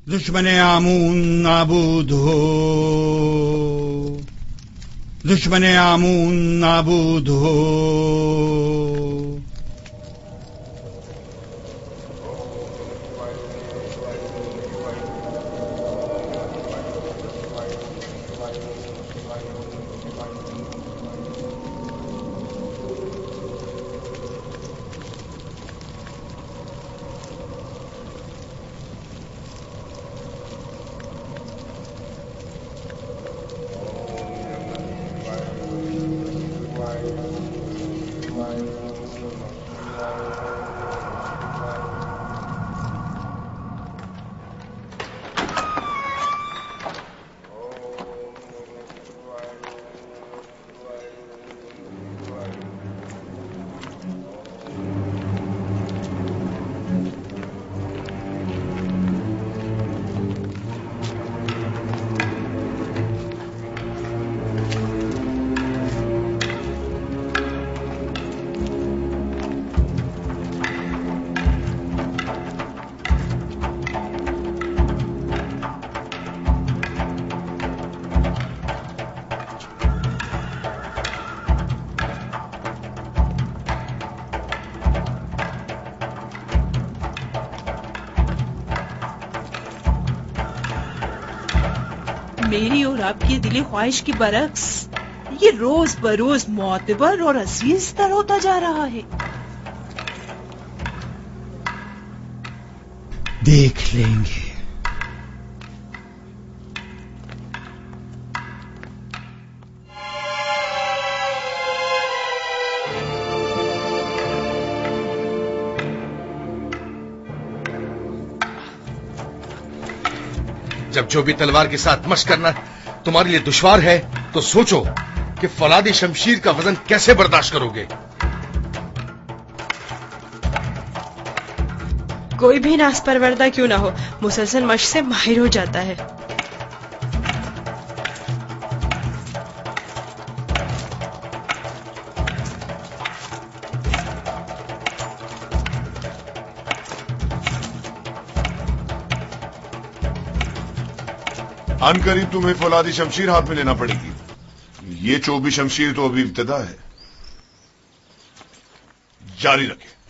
دشمن آمون نابود ہو، دشمن آمون نابود ہو۔ میری اور آپ کی دلی خواہش کی برعکس یہ روز بروز معتبر اور عزیز تر ہوتا جا رہا ہے۔ دیکھ لیں گے۔ جب جو بھی تلوار کے ساتھ مشق کرنا تمہارے لیے دشوار ہے تو سوچو کہ فولادی شمشیر کا وزن کیسے برداشت کرو گے۔ کوئی بھی ناز پروردہ کیوں نہ ہو، مسلسل مشق سے ماہر ہو جاتا ہے۔ ان قریب تمہیں فولادی شمشیر ہاتھ میں لینا پڑے گی۔ یہ چوبی شمشیر تو ابھی ابتدا ہے، جاری رکھیں۔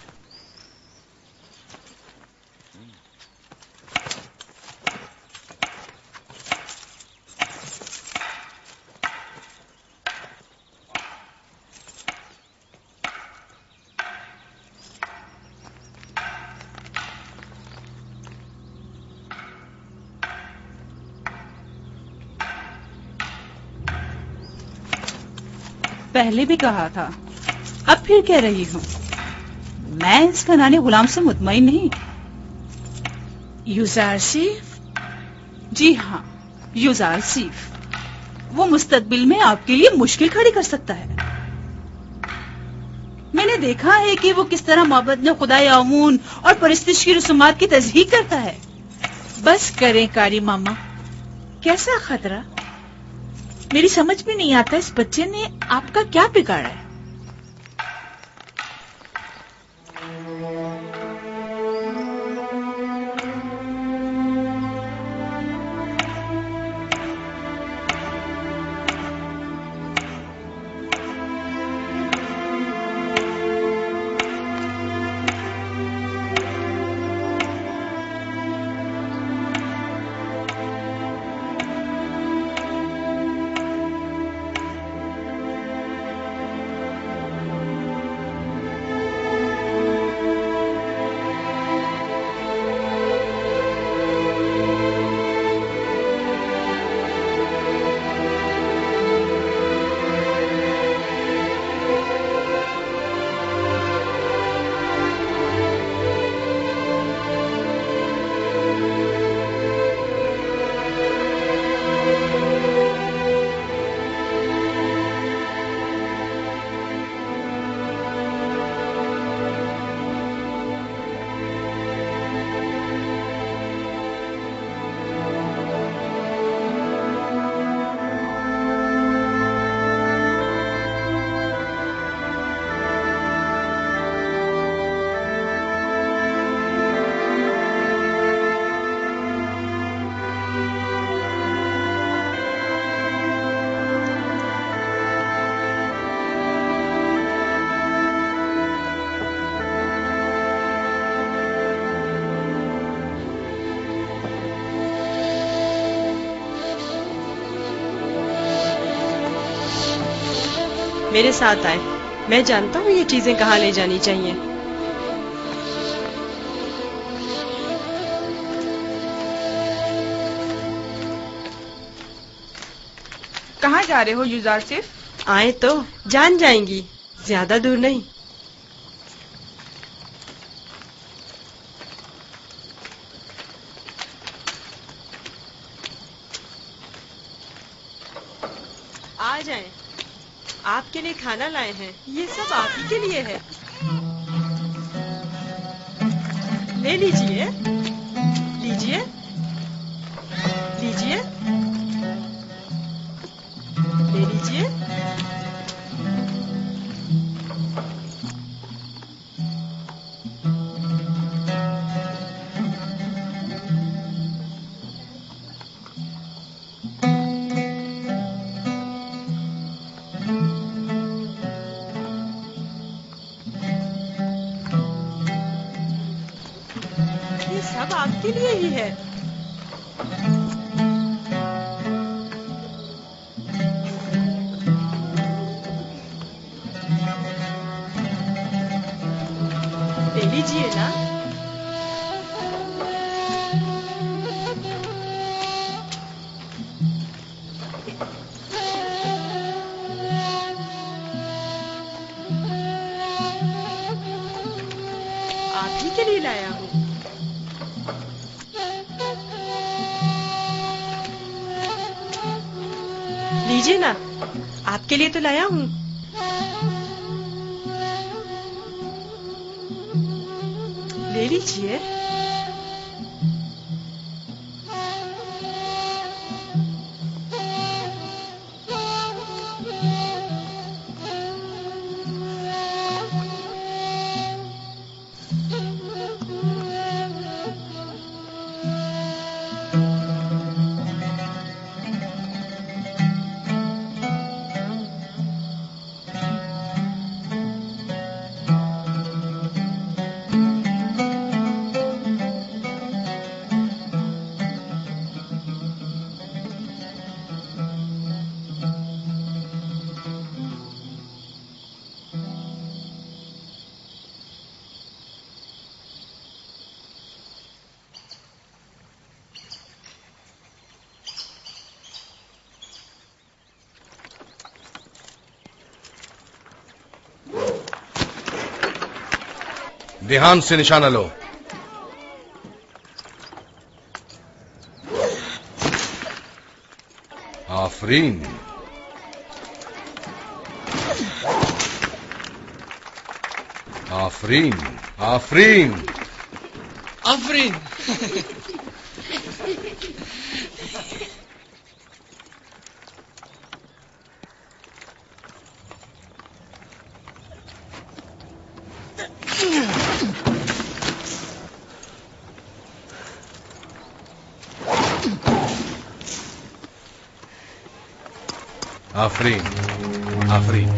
پہلے بھی کہا تھا، اب پھر کہہ رہی ہوں، میں اس کنانے غلام سے مطمئن نہیں۔ یوزارسیف؟ جی ہاں، یوزارسیف۔ وہ مستقبل میں آپ کے لیے مشکل کھڑی کر سکتا ہے۔ میں نے دیکھا ہے کہ وہ کس طرح معبد میں خدائے آمون اور پرستش کی رسومات کی تصحیح کرتا ہے۔ بس کریں کاری ماما، کیسا خطرہ؟ میری سمجھ میں نہیں آتا اس بچے نے آپ کا کیا بگاڑا ہے۔ میرے ساتھ آئے. میں جانتا ہوں یہ چیزیں کہاں لے جانی چاہیے. کہاں جا رہے ہو یوزار صرف؟ آئے تو جان جائیں گی، زیادہ دور نہیں. آ جائیں، آپ کے لیے کھانا لائے ہیں. یہ سب آپ ہی کے لیے ہے. لے لیجیے، لیجیے، لیجیے، لے لیجیے. یہ سب آپ کے لیے ہی ہے. لے لیجیے نا. آپ ہی کے لیے لایا ہوں. لیجیے نا، آپ کے لیے تو لایا ہوں. لے لیجیے. دھیان سے نشانہ لو. آفرین. آفرین. آفرین. آفرین. آفرین. آفرین.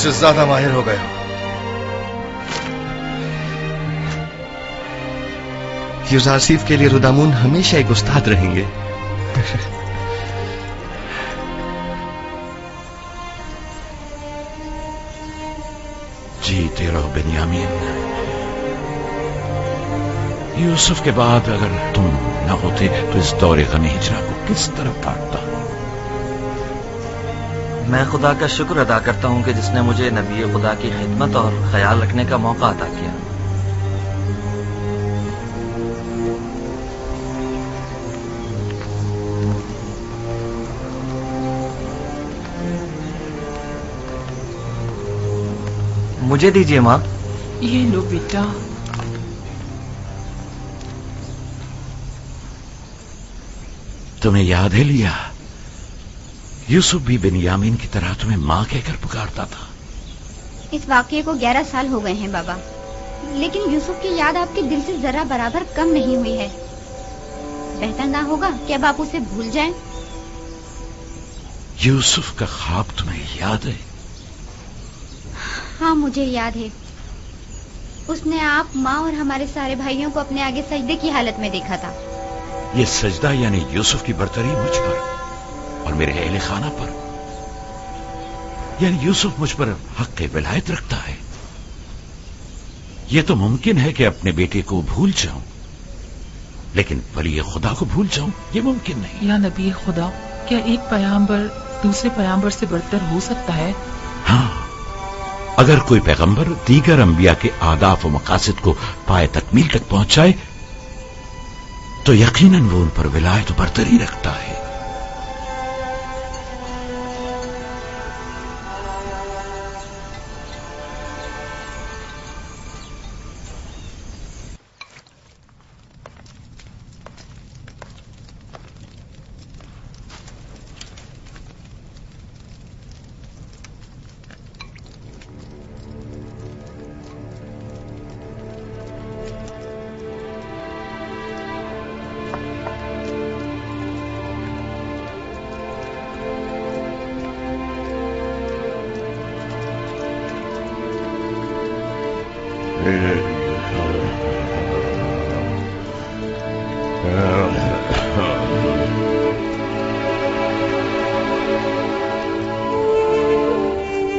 سے زیادہ ماہر ہو گئے ہو. یوزارسیف کے لیے رودامون ہمیشہ ایک استاد رہیں گے. جیتے رہو بنیامین. یوسف کے بعد اگر تم نہ ہوتے تو اس دور غم ہجرا کو کس طرف کاٹتا. میں خدا کا شکر ادا کرتا ہوں کہ جس نے مجھے نبی خدا کی خدمت اور خیال رکھنے کا موقع عطا کیا. مجھے دیجیے ماں. یہ لو بیٹا. تمہیں یاد ہے لیا، یوسف بھی بنیامین کی طرح تمہیں ماں کہہ کر پکارتا تھا. اس واقعے کو 11 سال ہو گئے ہیں بابا، لیکن یوسف کی یاد آپ کے دل سے ذرا برابر کم نہیں ہوئی ہے. بہتر نہ ہوگا کہ اب آپ اسے بھول جائیں؟ یوسف کا خواب تمہیں یاد ہے؟ ہاں مجھے یاد ہے. اس نے آپ، ماں اور ہمارے سارے بھائیوں کو اپنے آگے سجدے کی حالت میں دیکھا تھا. یہ سجدہ یعنی یوسف کی برتری مجھ پر اور میرے اہل خانہ پر، یعنی یوسف مجھ پر حق ولایت رکھتا ہے. یہ تو ممکن ہے کہ اپنے بیٹے کو بھول جاؤں، لیکن ولی خدا کو بھول جاؤں یہ ممکن نہیں. یا نبی خدا، کیا ایک پیغمبر دوسرے پیغمبر سے بڑھتر ہو سکتا ہے؟ ہاں، اگر کوئی پیغمبر دیگر انبیاء کے اہداف و مقاصد کو پائے تکمیل تک پہنچائے تو یقیناً وہ ان پر ولایت و برتری رکھتا ہے.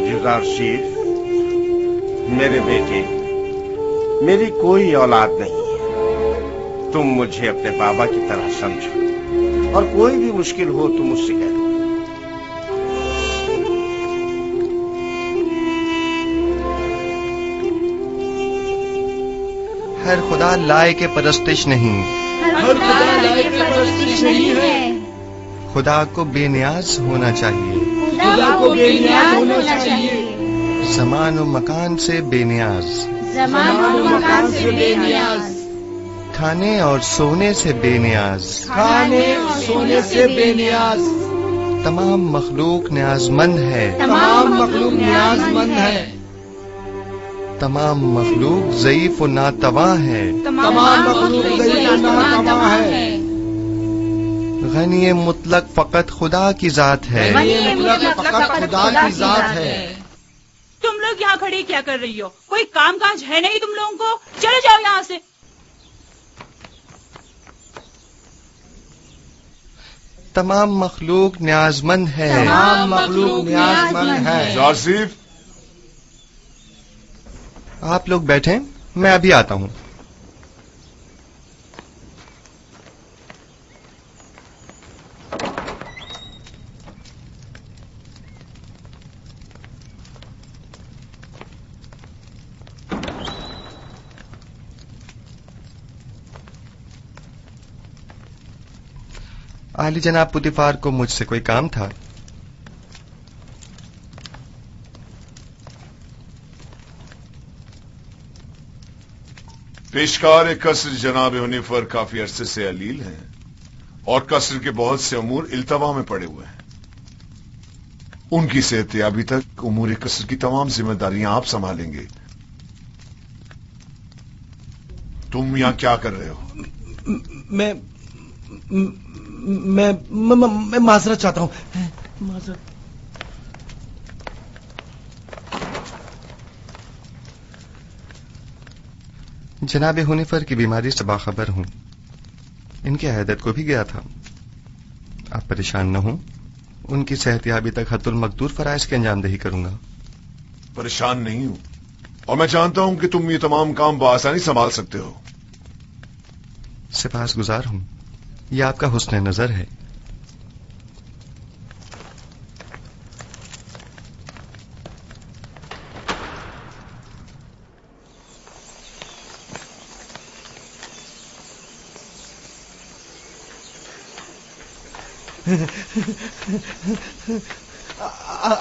یوزارسیف، میرے بیٹے، میری کوئی اولاد نہیں ہے. تم مجھے اپنے بابا کی طرح سمجھو اور کوئی بھی مشکل ہو تو مجھ سے کہو. ہر خدا لائق پرستش نہیں، خدا کو بے نیاز ہونا چاہیے. زمان و مکان سے بے نیاز، کھانے اور سونے سے بے نیاز، تمام مخلوق نیاز مند ہے، تمام مخلوق ضعیف و ناتواں ہے. غنی مطلق فقط خدا کی ذات ہے. تم لوگ یہاں کھڑے کیا کر رہی ہو؟ کوئی کام کاج ہے نہیں تم لوگوں کو؟ چلے جاؤ یہاں سے. تمام مخلوق نیاز مند ہے. یوزارسیف، آپ لوگ بیٹھیں، میں ابھی آتا ہوں. عالی جناب پوتیفار کو مجھ سے کوئی کام تھا. پیشکار قصر جناب حنیفر کافی عرصے سے علیل ہیں اور قصر کے بہت سے امور التوا میں پڑے ہوئے ہیں. ان کی صحت یابی تک امور قصر کی تمام ذمہ داریاں آپ سنبھالیں گے. تم یہاں کیا کر رہے ہو؟ میں معذرت چاہتا ہوں. معذرت. जनाब हुनिफर की बीमारी से बाखबर हूं, इनकी अहदत को भी गया था। आप परेशान न हों, उनकी सेहतयाबी तक हत्तुल मकदूर फराइज की अंजामदही करूंगा। परेशान नहीं हूं और मैं जानता हूं कि तुम ये तमाम काम बआसानी संभाल सकते हो। सिपासगुजार हूं, यह आपका हुस्न नजर है।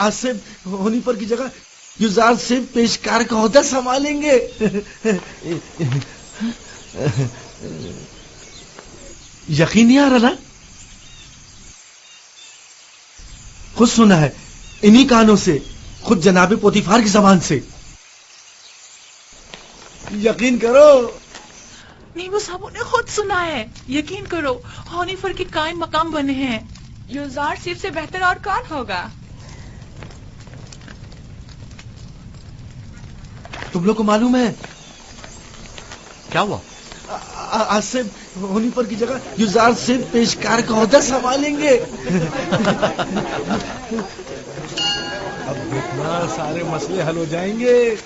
आसिफ हुनिफर की जगह युजार सिर्फ पेशकार का ओहदा संभालेंगे। यकीन नहीं आ रहा ना? खुद सुना है इन्हीं कानों से, खुद जनाबे पोतीफार की जबान से। यकीन करो। नहीं, वो साहब ने खुद सुना है। यकीन करो, हुनिफर के कायम मकाम बने हैं। युजार सिर्फ से बेहतर और कौन होगा? तुम लोग को मालूम है क्या हुआ? आसिफ हुनिफर की जगह युजार सिर्फ पेशकार का ओहदा संभालेंगे। अब देखना सारे मसले हल हो जाएंगे।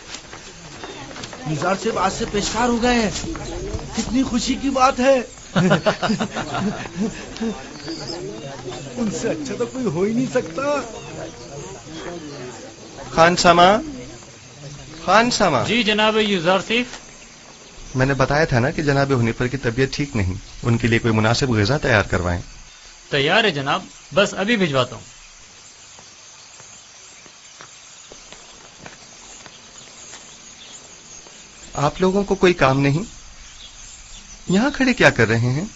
युजार सिर्फ आज से पेशकार हो गए हैं, कितनी खुशी की बात है। उनसे अच्छा तो कोई हो ही नहीं सकता। खान सामा। जी जनाब युजार सिर्फ। मैंने बताया था ना कि जनाब हुनिफर की तबीयत ठीक नहीं, उनके लिए कोई मुनासिब ग़िज़ा तैयार करवाएं। तैयार है जनाब, बस अभी भिजवाता हूँ। आप लोगों को कोई काम नहीं? यहां खड़े क्या कर रहे हैं?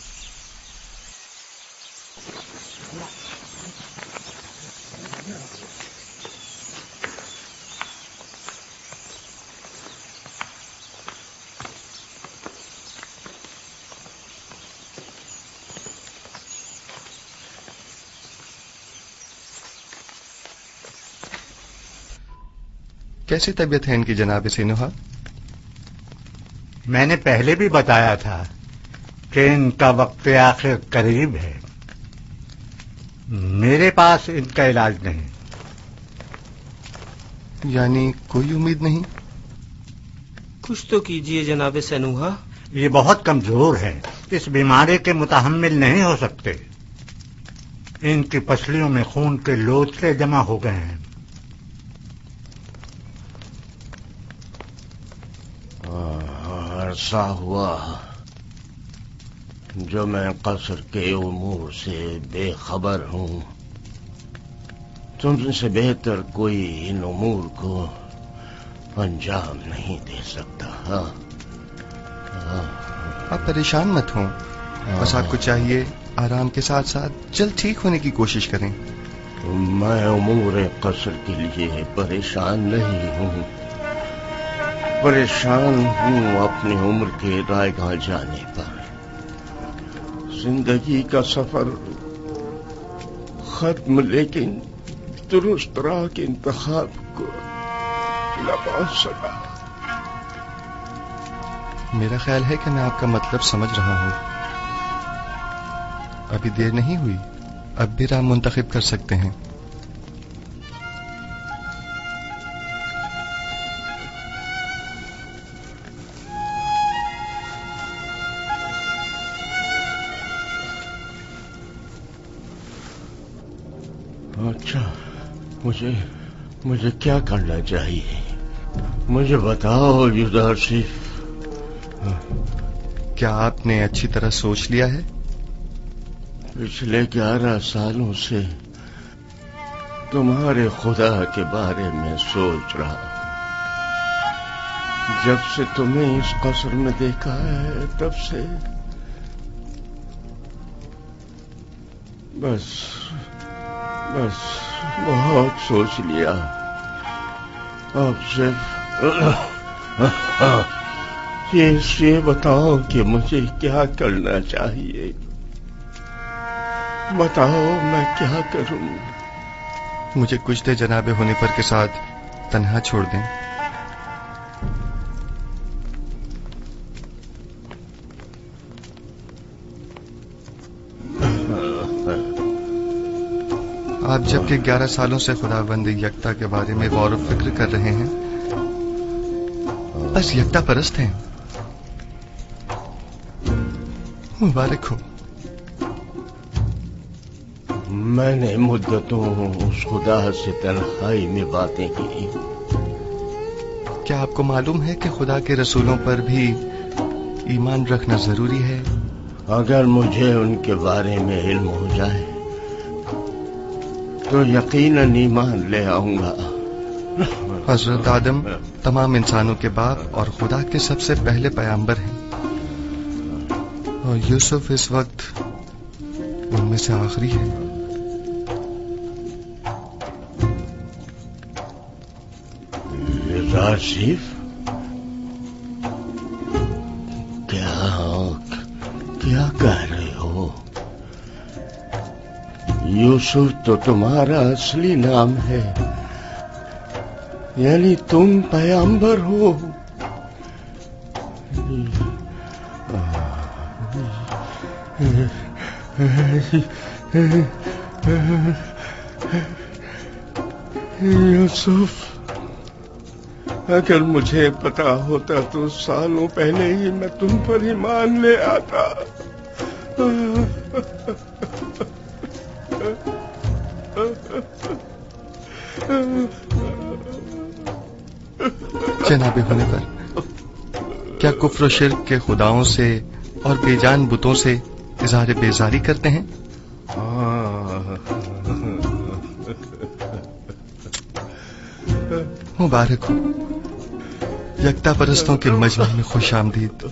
कैसी तबीयत है इनकी जनाब सिनुहा? मैंने पहले भी बताया था कि इनका वक्त आखिर करीब है। मेरे पास इनका इलाज नहीं। यानी कोई उम्मीद नहीं? कुछ तो कीजिए जनाब सनूहा। ये बहुत कमजोर है, इस बीमारी के मुतहम्मिल नहीं हो सकते। इनकी पसलियों में खून के लोथड़े जमा हो गए हैं। अरसा हुआ जो मैं कसर के उमूर से बेखबर हूं। तुमसे बेहतर कोई इन उमूर को अंजाम नहीं दे सकता। आप परेशान मत हो, बस आपको चाहिए आराम के साथ साथ जल्द ठीक होने की कोशिश करें। मैं उमूर कसर के लिए परेशान नहीं हूं, परेशान हूं अपनी उम्र के रायगाह जाने पर। जिंदगी का सफर खत्म, लेकिन दुरुस्त राह के इंतखाब को न पा सका। मेरा ख्याल है कि मैं आपका मतलब समझ रहा हूं। अभी देर नहीं हुई, अब भी राह मुंतखब कर सकते हैं। अच्छा, मुझे क्या करना चाहिए? मुझे बताओ युजार सिर्फ। क्या आपने अच्छी तरह सोच लिया है? पिछले 11 सालों से तुम्हारे खुदा के बारे में सोच रहा। जब से तुम्हें इस कसर में देखा है तब से बस बहुत सोच लिया। अब सिर्फ ये बताओ कि मुझे क्या करना चाहिए। बताओ मैं क्या करूं? मुझे कुछ देर जनाब हुनिफर के साथ तन्हा छोड़ दें। آپ جب کہ 11 سالوں سے خداوند یکتا کے بارے میں غور و فکر کر رہے ہیں، بس یکتا پرست ہیں. مبارک ہو. میں نے مدتوں اس خدا سے تنہائی میں باتیں کی. کیا آپ کو معلوم ہے کہ خدا کے رسولوں پر بھی ایمان رکھنا ضروری ہے؟ اگر مجھے ان کے بارے میں علم ہو جائے تو یقیناً ایمان لے آؤں گا. حضرت آدم تمام انسانوں کے باپ اور خدا کے سب سے پہلے پیغمبر ہیں، اور یوسف اس وقت ان میں سے آخری ہے. آصف، کیا کہہ رہے ہو؟ یوسف تو تمہارا اصلی نام ہے، یعنی تم پیغمبر ہو. یوسف، اگر مجھے پتا ہوتا تو سالوں پہلے ہی میں تم پر ایمان لے آتا. جناب ہونے پر کیا کفر و شرک کے خداؤں سے اور بے جان بتوں سے اظہار بیزاری کرتے ہیں؟ مبارک ہو. یکتا پرستوں کے مجمع میں خوش آمدید.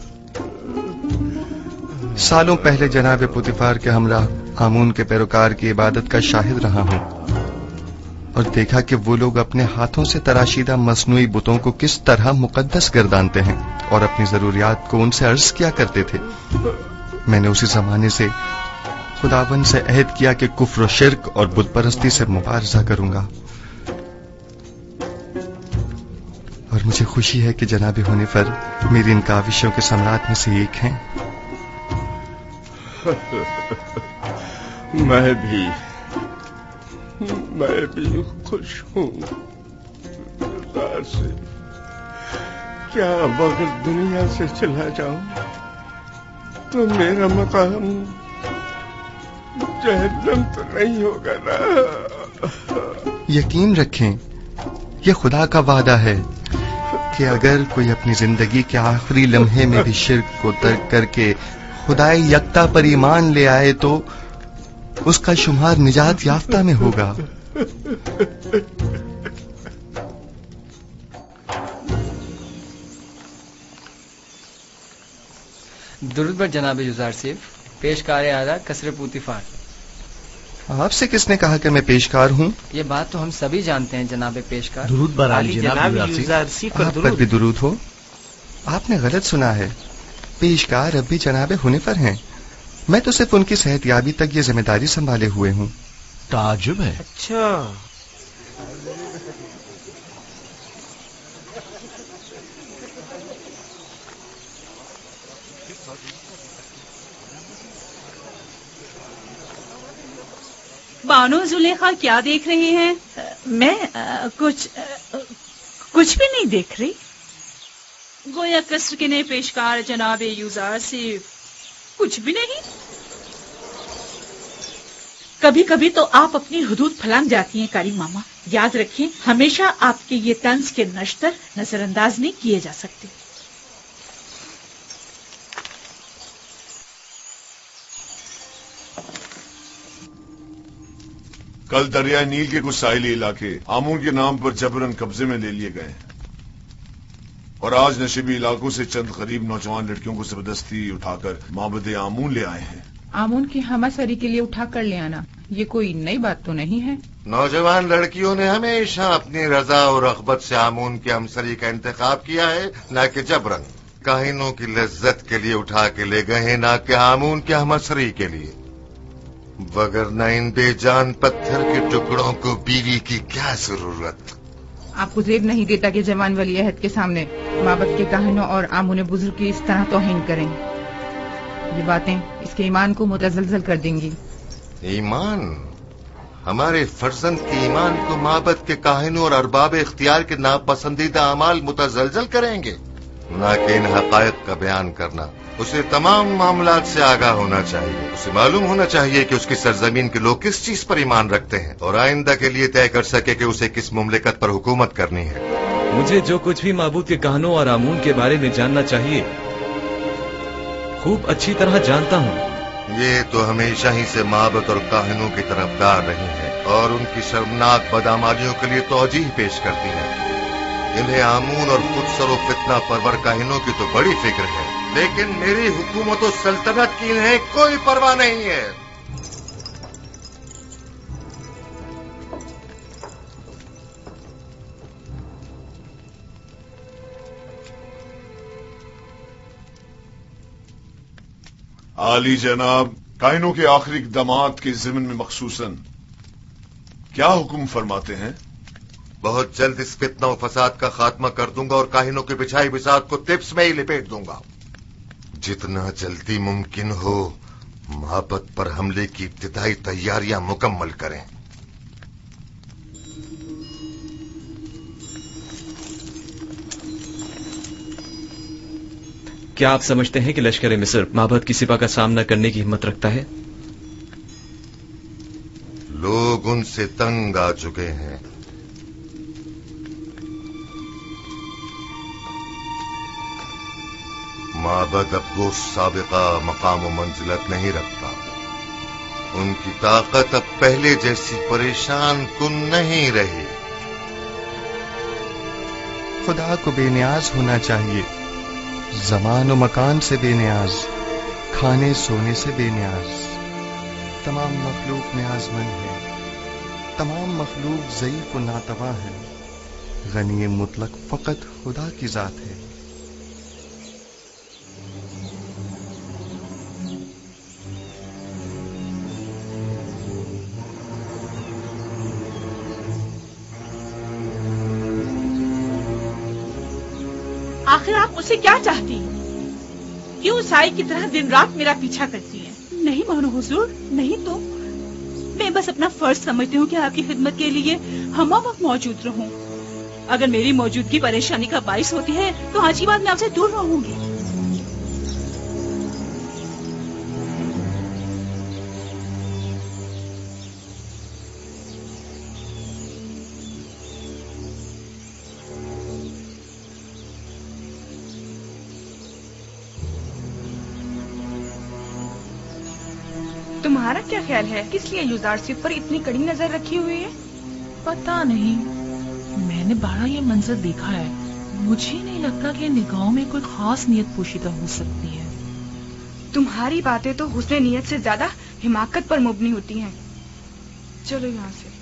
سالوں پہلے جناب پوتیفار کے ہمراہ آمون کے پیروکار کی عبادت کا شاہد رہا ہوں، اور دیکھا کہ وہ لوگ اپنے ہاتھوں سے تراشیدہ مصنوعی بتوں کو کس طرح مقدس گردانتے ہیں اور اپنی ضروریات کو ان سے عرض کیا کرتے تھے. میں نے اسی زمانے سے خداوند سے عہد کیا کہ کفر و شرک اور بت پرستی سے مبارزہ کروں گا، اور مجھے خوشی ہے کہ جناب حنیفر میری ان کاوشوں کے ثمرات میں سے ایک ہیں. میں بھی خوش ہوں. کیا اگر دنیا سے چلا جاؤں تو میرا مقام جہنم تو نہیں ہوگا نا؟ یقین رکھیں، یہ خدا کا وعدہ ہے کہ اگر کوئی اپنی زندگی کے آخری لمحے میں بھی شرک کو ترک کر کے خدائے یکتا پر ایمان لے آئے تو اس کا شمار نجات یافتہ میں ہوگا. درود بر جناب یوزار سیف. پیشکار اعلیٰ قصر پوتیفار. آپ سے کس نے کہا کہ میں پیشکار ہوں؟ یہ بات تو ہم سبھی جانتے ہیں جناب پیشکار. درود بر عالی جناب یوزار سیف. آپ پر بھی درود ہو. آپ نے غلط سنا ہے، پیشکار اب بھی جناب حنیفر ہیں. میں تو صرف ان کی صحت یابی تک یہ ذمہ داری سنبھالے ہوئے ہوں. تعجب ہے. اچھا، بانو زلیخا کیا دیکھ رہے ہیں؟ میں کچھ بھی نہیں دیکھ رہی. گویا قصر کے نئے پیشکار جناب یوزار سے کچھ بھی نہیں. کبھی کبھی تو آپ اپنی حدود پھلانگ جاتی ہیں کاری ماما. یاد رکھیں، ہمیشہ آپ کے یہ طنز کے نشتر نظر انداز نہیں کیے جا سکتے. کل دریائے نیل کے کچھ ساحلی علاقے آمون کے نام پر جبرن قبضے میں لے لیے گئے ہیں، اور آج نشیبی علاقوں سے چند غریب نوجوان لڑکیوں کو زبردستی اٹھا کر معبد آمون لے آئے ہیں. آمون کی ہمہ سری کے لیے اٹھا کر لے آنا یہ کوئی نئی بات تو نہیں ہے. نوجوان لڑکیوں نے ہمیشہ اپنی رضا اور رغبت سے آمون کی ہمسری کا انتخاب کیا ہے، نہ کہ جبرن. کاہنوں کی لذت کے لیے اٹھا کے لے گئے ہیں، نہ کہ آمون کے ہمسری کے لیے. وگرنہ ان بے جان پتھر کے ٹکڑوں کو بیوی کی کیا ضرورت. آپ کو زیب نہیں دیتا کہ جوان ولی عہد کے سامنے معبد کے کاہنوں اور آمون بزرگ کی اس طرح توہین کریں. یہ باتیں اس کے ایمان کو متزلزل کر دیں گی. ایمان؟ ہمارے فرزند کے ایمان کو مابد کے کاہنوں اور ارباب اختیار کے ناپسندیدہ اعمال متزلزل کریں گے؟ نہ کہ ان حقائق کا بیان کرنا. اسے تمام معاملات سے آگاہ ہونا چاہیے. اسے معلوم ہونا چاہیے کہ اس کی سرزمین کے لوگ کس چیز پر ایمان رکھتے ہیں اور آئندہ کے لیے طے کر سکے کہ اسے کس مملکت پر حکومت کرنی ہے. مجھے جو کچھ بھی معبود کے کہانوں اور آمون کے بارے میں جاننا چاہیے خوب اچھی طرح جانتا ہوں. یہ تو ہمیشہ ہی سے معبد اور کاہنوں کی طرفدار رہی ہے اور ان کی شرمناک بدعمالیوں کے لیے توجیہ پیش کرتی ہے. انہیں آمون اور خود سر و فتنہ پرور کاہنوں کی تو بڑی فکر ہے، لیکن میری حکومت و سلطنت کی انہیں کوئی پرواہ نہیں ہے. عالی جناب، کائنوں کے آخری اقدامات کے ضمن میں مخصوصاً کیا حکم فرماتے ہیں؟ بہت جلد اس فتنہ و فساد کا خاتمہ کر دوں گا اور کاہنوں کی بچھائی بساط کو تپس میں ہی لپیٹ دوں گا. جتنا جلدی ممکن ہو معبد پر حملے کی ابتدائی تیاریاں مکمل کریں. کیا آپ سمجھتے ہیں کہ لشکر مصر معبد کی سپاہ کا سامنا کرنے کی ہمت رکھتا ہے؟ لوگ ان سے تنگ آ چکے ہیں. معبد اب وہ سابقہ مقام و منزلت نہیں رکھتا. ان کی طاقت اب پہلے جیسی پریشان کن نہیں رہی. خدا کو بے نیاز ہونا چاہیے، زمان و مکان سے بے نیاز، کھانے سونے سے بے نیاز. تمام مخلوق نیاز مند ہے، تمام مخلوق ضعیف و ناتواں ہے. غنی مطلق فقط خدا کی ذات ہے. آخر آپ مجھ سے کیا چاہتی ہیں؟ کیوں سائی کی طرح دن رات میرا پیچھا کرتی ہیں؟ نہیں مانو حضور، نہیں تو میں بس اپنا فرض سمجھتی ہوں کہ آپ کی خدمت کے لیے ہم وقت موجود رہوں. اگر میری موجودگی پریشانی کا باعث ہوتی ہے تو آج کی بات میں آپ سے دور رہوں گی. تمہارا کیا خیال ہے کس لیے یوزارسیف پر اتنی کڑی نظر رکھی ہوئی ہے؟ پتا نہیں، میں نے بڑا یہ منظر دیکھا ہے. مجھے نہیں لگتا کہ نگاہوں میں کوئی خاص نیت پوشیدہ ہو سکتی ہے. تمہاری باتیں تو حسن نیت سے زیادہ حماقت پر مبنی ہوتی ہیں. چلو یہاں سے.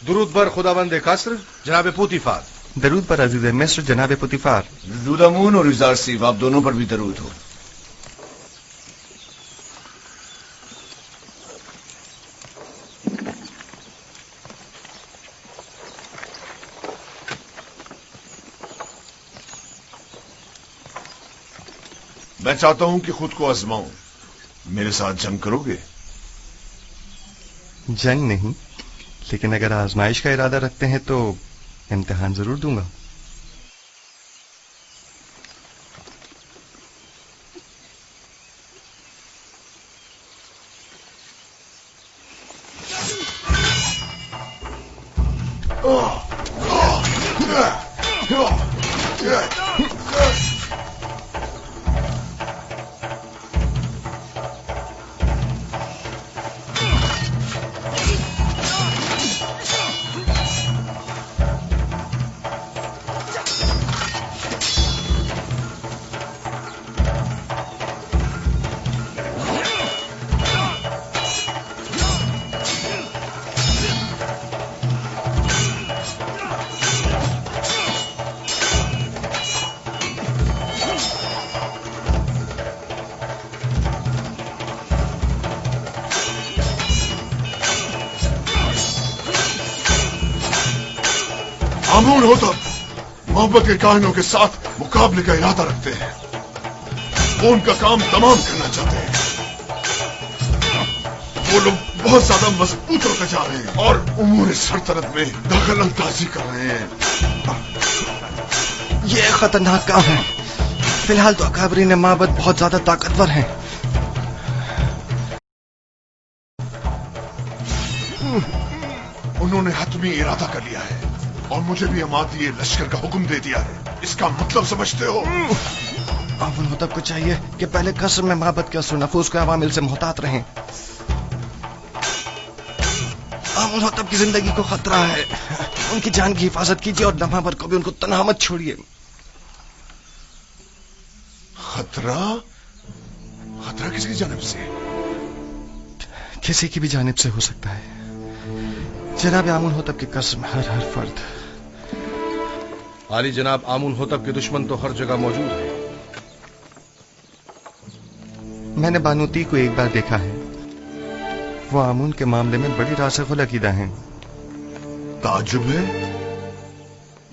درود بر خداوند قصر جناب پوتیفار. درود پر عزیز مصر جناب پوتیفار. درود امون اور یوزارسیف، آپ دونوں پر بھی درود ہو. میں چاہتا ہوں کہ خود کو آزماؤں. میرے ساتھ جنگ کرو گے؟ جنگ نہیں، لیکن اگر آزمائش کا ارادہ رکھتے ہیں تو امتحان ضرور دوں گا. आमून होता मोहब्बत के काहिनों के साथ मुकाबले का इरादा रखते हैं। वो उनका काम तमाम करना चाहते हैं। वो लोग बहुत ज्यादा मजबूत होते जा रहे हैं और उमूर सल्तनत में दखल अंदाजी कर रहे हैं। ये खतरनाक काम है। फिलहाल तो अकाबरीन माबद बहुत ज्यादा ताकतवर हैं। उन्होंने हतमी इरादा कर लिया है और मुझे भी अमाती लश्कर का हुक्म दे दिया है। इसका मतलब समझते हो? आमुन होतब को चाहिए कि पहले कसर में माबद के असर नफूस के अवामिल से मोहतात रहें। आमुन होतब की जिंदगी को खतरा है। उनकी जान की हिफाजत कीजिए और नमाबर को भी उनको तन्हा मत छोड़िए। खतरा? खतरा किसकी जानिब से? किसी की भी जानिब से हो सकता है। जनाब आमुन होतब की कसम हर फर्द। आली जनाब आमुन होतब के दुश्मन तो हर जगह मौजूद है। मैंने बानूती को एक बार देखा है। वो आमुन के मामले में बड़ी रासिख़ुल अक़ीदा हैं। ताज्जुब है।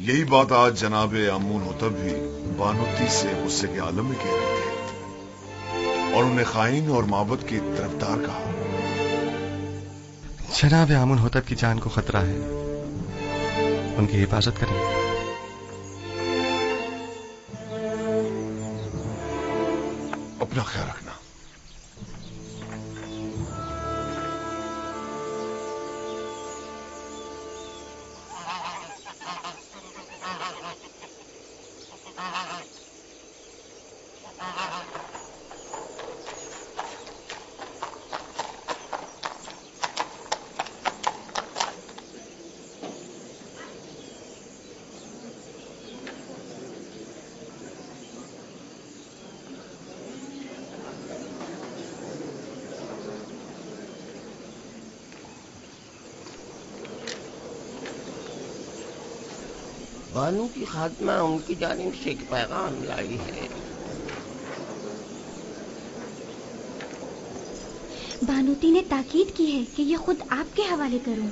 यही बात आज जनाब आमुन होतब भी बानूती से गुस्से के आलम में कह रहे थे और उन्हें खाइन और माबद की तरफदार कहा। जनाब आमुन होतब की जान को खतरा है। उनकी हिफाजत करें। अपना ख्याल रखना। बानू की खात्मा उनकी जानिब से एक पैगाम लाई है। बानूती ने ताकीद की है कि ये खुद आपके हवाले करूं।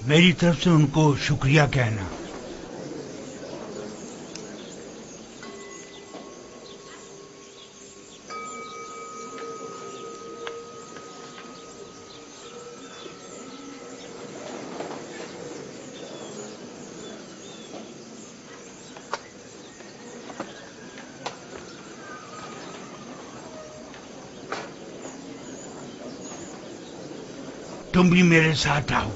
मेरी तरफ से उनको शुक्रिया कहना। तुम भी मेरे साथ आओ।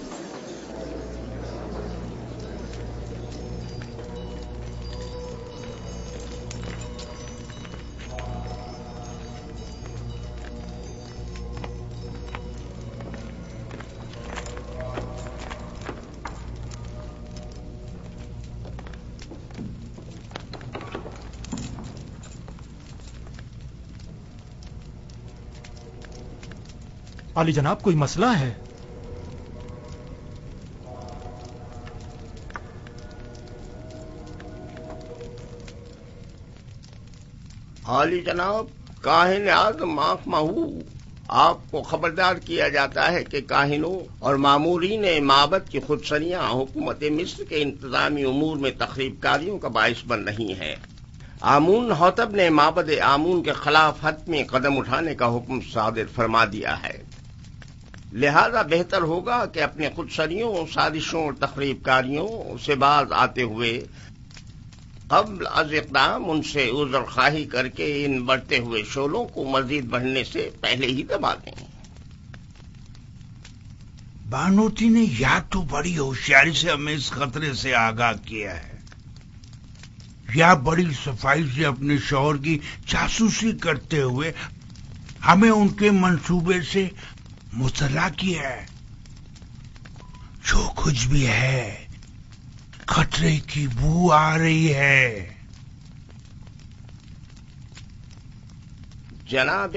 आली जनाब कोई मसला है? आली जनाब, काहिन आज़म आँख महू, आपको खबरदार किया जाता है कि काहिनों और मामूरीन माबद की खुदसरियां हुकूमत मिस्र के इंतजामी उमूर में तखरीबकारियों का बाइस बन रही हैं। आमून होतब ने माबद आमून के खिलाफ हतमी कदम उठाने का हुक्म सादिर फरमा दिया है। लिहाजा बेहतर होगा कि अपने खुदसरियों, साजिशों और तखरीबकारियों से बाज आते हुए कब्ल अज इक़दाम उनसे उज़्र ख़्वाही करके इन बढ़ते हुए शोलों को मजीद बढ़ने से पहले ही दबा दें। बानूती ने या तो बड़ी होशियारी से हमें इस खतरे से आगाह किया है या बड़ी सफाई से अपने शौहर की जासूसी करते हुए हमें उनके मंसूबे से मुतला किया है। जो कुछ भी है, खतरे की बू आ रही है। जनाब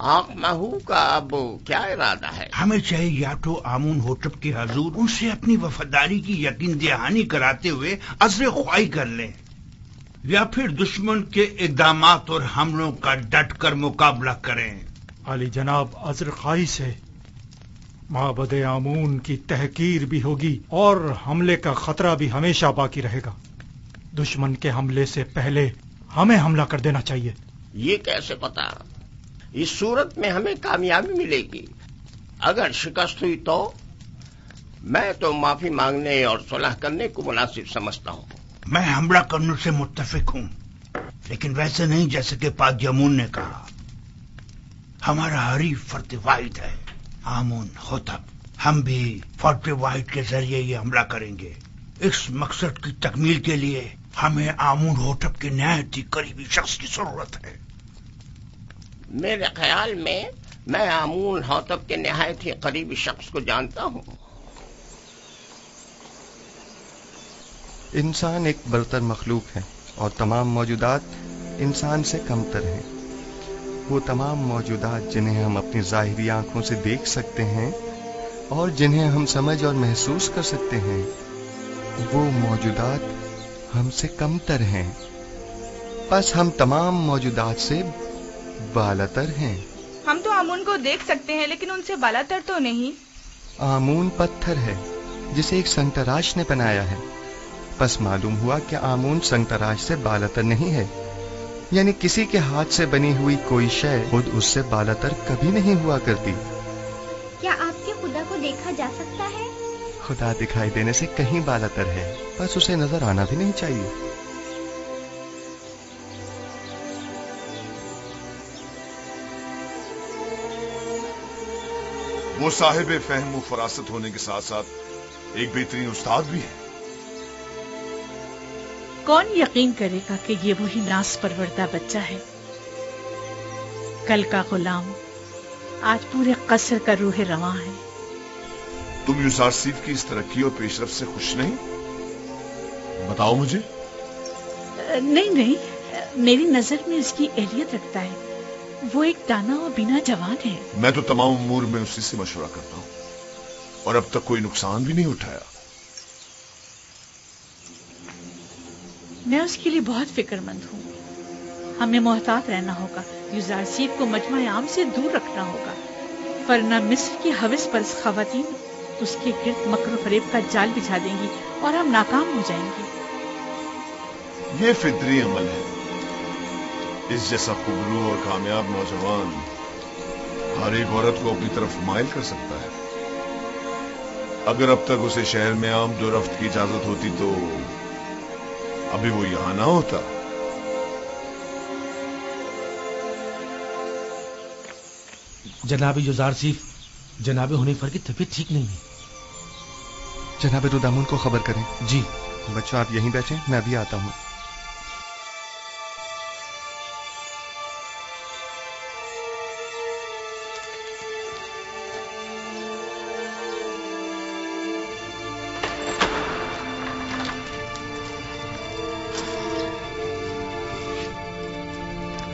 आक महू का अब क्या इरादा है? हमें चाहिए या तो आमून होटब के हजूर उनसे अपनी वफादारी की यकीन दहानी कराते हुए अज़्र ख्वाही कर लें, या फिर दुश्मन के इक़दामात और हमलों का डट कर मुकाबला करें। अली जनाब, अज़्र ख्वाही से माबद आमून की तहकीर भी होगी और हमले का खतरा भी हमेशा बाकी रहेगा। दुश्मन के हमले से पहले हमें हमला कर देना चाहिए। ये कैसे पता? इस सूरत में हमें कामयाबी मिलेगी। अगर शिकस्त हुई तो मैं तो माफी मांगने और सुलह करने को मुनासिब समझता हूँ। मैं हमला करने से मुत्तफिक हूँ, लेकिन वैसे नहीं जैसे कि पाद यमून ने कहा। हमारा हरीफ फर्द वाहिद है आमून होतब। हम भी फर्द वाहिद के जरिए ये हमला करेंगे। इस मकसद की तकमील के लिए हमें आमून होतब के नहायत ही करीबी शख्स की जरूरत है। मेरे ख्याल में मैं आमून होतब के नहायत ही करीबी शख्स को जानता हूँ। इंसान एक बरतर मखलूक है और तमाम मौजूदात इंसान से कमतर हैं। वो तमाम मौजूदात जिन्हें हम अपनी ज़ाहिरी आंखों से देख सकते हैं और जिन्हें हम समझ और महसूस कर सकते हैं, वो मौजूदात हमसे कमतर हैं। बस हम तमाम मौजूदात से बालातर हैं। हम तो आमून को देख सकते हैं, लेकिन उनसे बालातर तो नहीं। आमून पत्थर है जिसे एक संतराश ने बनाया है। बस मालूम हुआ कि आमून संतराश से बालातर नहीं है, यानी किसी के हाथ से बनी हुई कोई शय खुद उससे बालातर कभी नहीं हुआ करती। क्या आपके खुदा को देखा जा सकता है? खुदा दिखाई देने से कहीं बालातर है, बस उसे नजर आना भी नहीं चाहिए। वो साहिब फहम व फरासत होने के साथ साथ एक बेहतरीन उस्ताद भी है। कौन यकीन करेगा कि ये वही नास परवरदा बच्चा है? कल का गुलाम आज पूरे कसर का रूह रवां है। तुम यूजारसीफ की इस तरक्की और पेशरफ से खुश नहीं? बताओ मुझे। नहीं, मेरी नजर में उसकी एहलियत रखता है। वो एक दाना और बिना जवान है। मैं तो तमाम उमूर में उसी से मशवरा करता हूँ और अब तक कोई नुकसान भी नहीं उठाया। मैं उसके लिए बहुत फिक्रमंद हूँ। हमें मोहतात रहना होगा। यूजारसीफ को मजमा आम से दूर रखना होगा, वरना मिस्र की हविस पर खवातीन उसके गिर्द मकर फरेब का जाल बिछा देंगी और हम नाकाम हो जाएंगे। ये फितरी अमल है। इस जैसा खुबरू और कामयाब नौजवान हर एक औरत को अपनी तरफ माइल कर सकता है। अगर अब तक उसे शहर में आमद रफ्त की इजाजत होती तो अभी वो यहां ना होता। जनाब युजारसीफ, जनाब हुनीफर की तबीयत ठीक नहीं है। जनाब रुदामुन को खबर करें। जी। बच्चों आप यहीं बैठें, मैं भी आता हूँ।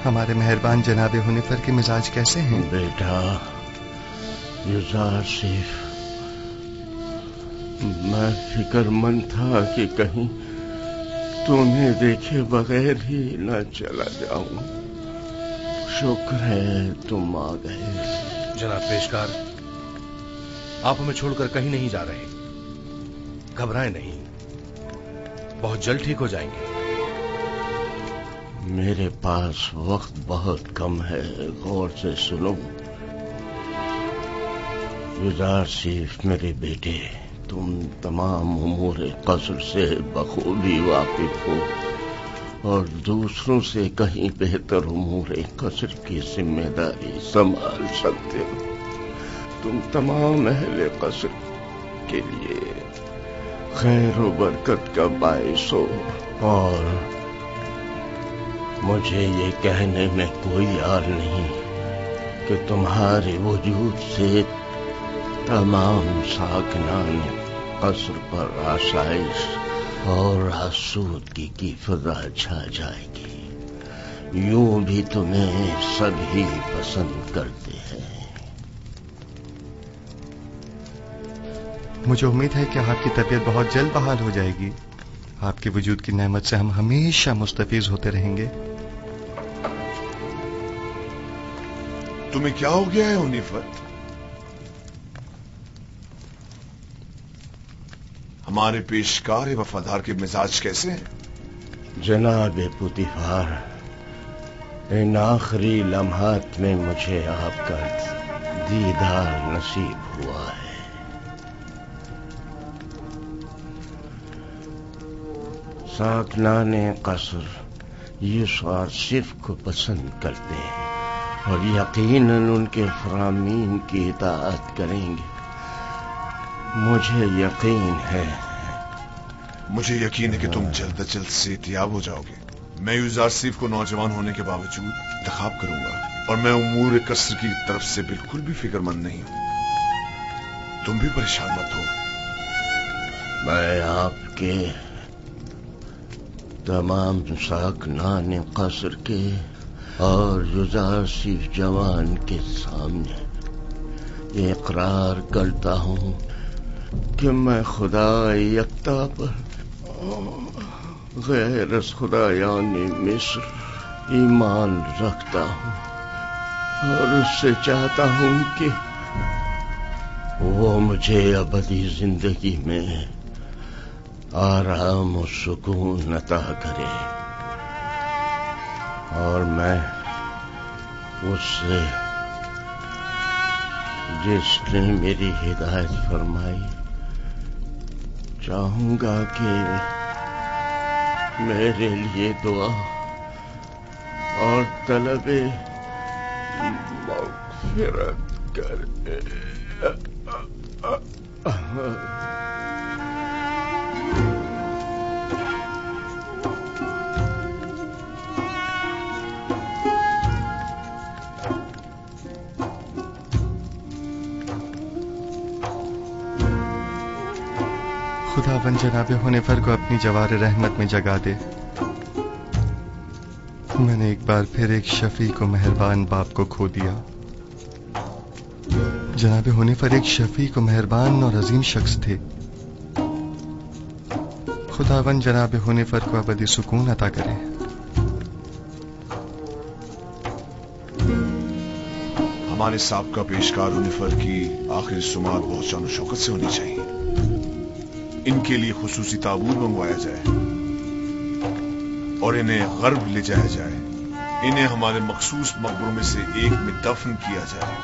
हमारे मेहरबान जनाब हुनीफर के मिजाज कैसे हैं? बेटा युजारसीफ, मैं फिक्रमंद था कि कहीं तुम्हें देखे बगैर ही न चला जाऊं। शुक्र है तुम आ गए। जनाब पेशकार, आप हमें छोड़कर कहीं नहीं जा रहे। घबराएं नहीं, बहुत जल्द ठीक हो जाएंगे। मेरे पास वक्त बहुत कम है, गौर से सुनो। युजारसीफ मेरे बेटे, तुम तमाम उमूर कसर से बखूबी वाकिफ हो और दूसरों से कहीं बेहतर उमूर कसर की जिम्मेदारी संभाल सकते हो। तुम तमाम अहले कसर के लिए खैर व बरकत का बाइस हो और मुझे ये कहने में कोई यार नहीं कि तुम्हारे वजूद से तमाम साकिनान कसर पर आसाइश और आसूदगी की फिजा छा जाएगी। यूं भी तुम्हें सभी पसंद करते हैं। मुझे उम्मीद है कि आपकी तबीयत बहुत जल्द बहाल हो जाएगी। आपके वजूद की नेमत से हम हमेशा मुस्तफीज होते रहेंगे। तुम्हें क्या हो गया है हुनीफर? हमारे पेशकार वफादार के मिजाज कैसे हैं? जनाब पुतिफार, इन आखिरी लम्हात में मुझे आपका दीदार नसीब हुआ है। साकनाने कसर यूसुफ सिर्फ को पसंद करते हैं और यकीनन उनके फरामीन की इताअत करेंगे। मुझे यकीन है कि तुम जल्द अज जल्द सेहतियाब हो जाओगे। मैं यूज़ार सीफ को नौजवान होने के बावजूद इंतखाब करूंगा और मैं उमूर कसर की तरफ से बिल्कुल भी फिक्रमंद नहीं हूं। तुम भी परेशान मत हो। मैं आपके तमाम साकनान कसर के और यूज़ार सीफ जवान के सामने ये इकरार करता हूं कि मैं खुदा यक्ता पर गैर खुदायानी मिस्र ईमान रखता हूं और उससे चाहता हूं कि वो मुझे अबदी जिंदगी में आराम और सुकून अता करे और मैं उससे जिसने मेरी हिदायत फरमाई चाहूंगा कि मेरे लिए दुआ और तलबे मग़फ़िरत करे। खुदावन जनाब हुनीफर को अपनी जवार रहमत में जगा दे। मैंने एक बार फिर एक शफीक और मेहरबान बाप को खो दिया। जनाब हुनीफर एक शफीक और मेहरबान और अजीम शख्स थे। खुदावन जनाब हुनीफर को अबदी सुकून अता करे। हमारे साबका पेशकार हुनीफर की आखिरी सुमात बहुत शान शौकत से होनी चाहिए। इनके लिए खुसूसी ताबूत मंगवाया जाए और इन्हें गर्ब ले जाया जाए। इन्हें हमारे मखसूस मकबरों में से एक में दफन किया जाए।